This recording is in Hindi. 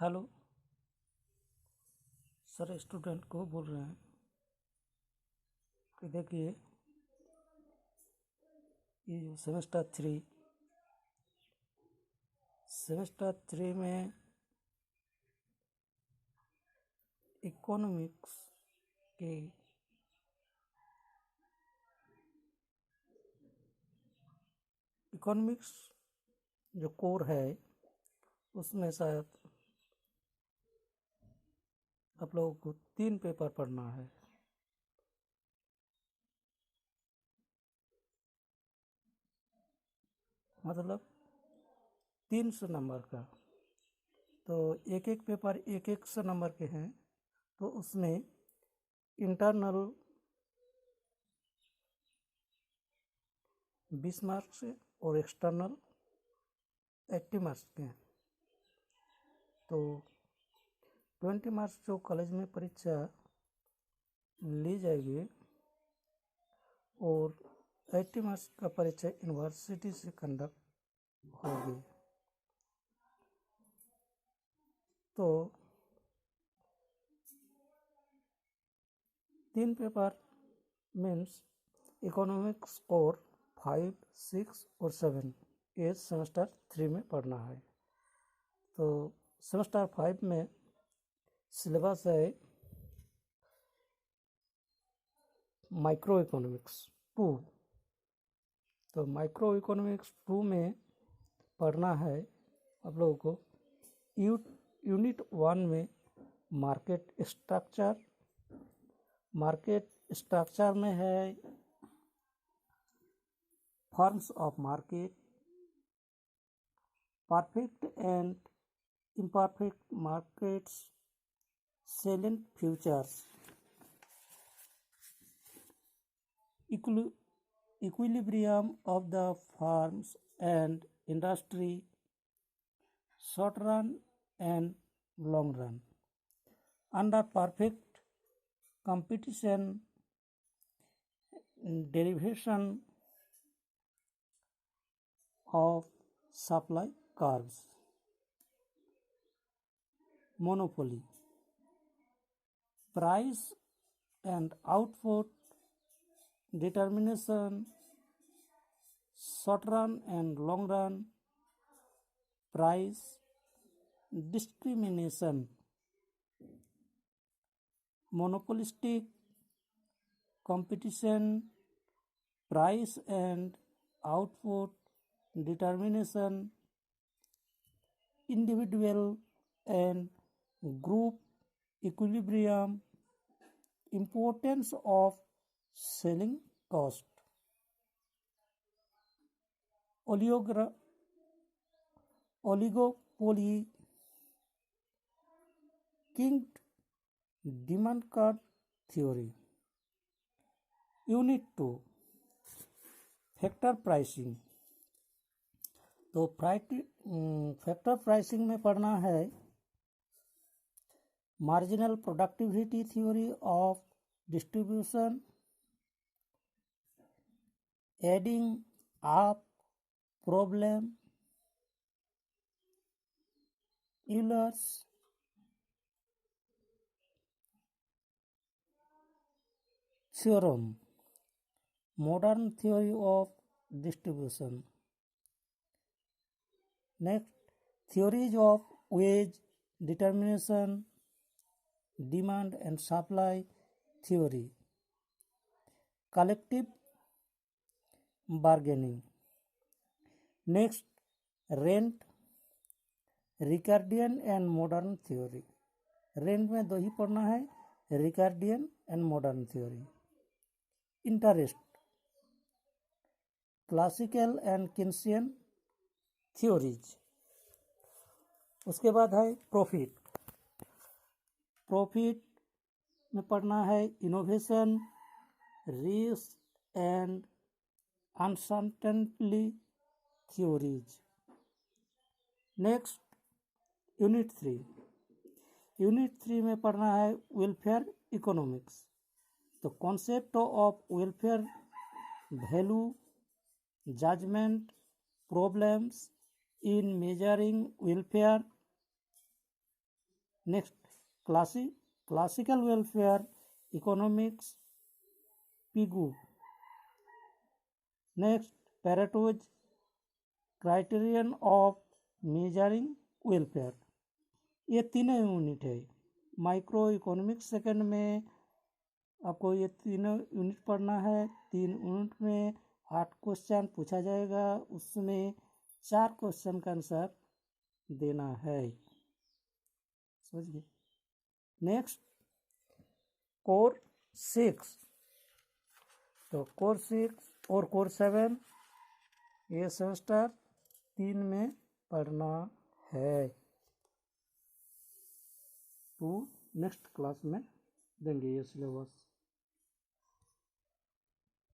हेलो सर, स्टूडेंट को बोल रहे हैं कि देखिए, ये जो सेमेस्टर 3 में इकोनॉमिक्स के जो कोर है उसमें शायद आप लोगों को 3 पेपर पढ़ना है। मतलब 300 नंबर का, तो एक एक पेपर 100 नंबर के हैं। तो उसमें इंटरनल 20 मार्क्स से और एक्सटर्नल 80 मार्क्स के हैं। तो 20 मार्क्स जो कॉलेज में परीक्षा ली जाएगी और 80 मार्क्स का परीक्षा यूनिवर्सिटी से कंडक्ट होगी। तो 3 पेपर मीन्स इकोनॉमिक्स कोर 5, 6 और 7 ये सेमेस्टर 3 में पढ़ना है। तो सेमेस्टर 5 में सिलेबस है माइक्रो इकोनॉमिक्स 2। तो माइक्रो इकोनॉमिक्स 2 में पढ़ना है आप लोगों को यूनिट 1 में मार्केट स्ट्रक्चर में है forms of market, perfect and imperfect markets, salient futures, equilibrium of the firms and industry, short run and long run. Under perfect competition, derivation of supply curves, monopoly, price and output determination, short run and long run, price discrimination, monopolistic competition, price and output determination, individual and group equilibrium, importance of selling cost, oligopoly, King demand curve theory. Unit 2 factor pricing. तो फैक्टर प्राइसिंग में पढ़ना है marginal productivity theory of distribution, adding up problem, Euler's theorem, modern theory of distribution. Next, theories of wage determination, demand and supply theory, collective bargaining. Next, rent, Ricardian and modern theory. Rent में 2 ही पढ़ना है, Ricardian and modern theory. Interest, classical and Keynesian theories. उसके बाद है प्रॉफिट में पढ़ना है innovation, risk and uncertainty theories. Next, unit 3 में पढ़ना है वेलफेयर इकोनॉमिक्स। तो concept of welfare, value, judgement, problems in measuring welfare, next classical welfare economics Pigou. Next Pareto's criterion of measuring welfare. ये तीनों यूनिट है। माइक्रो इकोनॉमिक्स सेकंड में आपको ये तीनों यूनिट पढ़ना है। 3 यूनिट में 8 क्वेश्चन पूछा जाएगा, उसमें 4 क्वेश्चन का आंसर देना है। समझ गए। नेक्स्ट कोर 6, तो कोर 6 और कोर 7 ये सेमेस्टर 3 में पढ़ना है। तो नेक्स्ट क्लास में देंगे ये सिलेबस।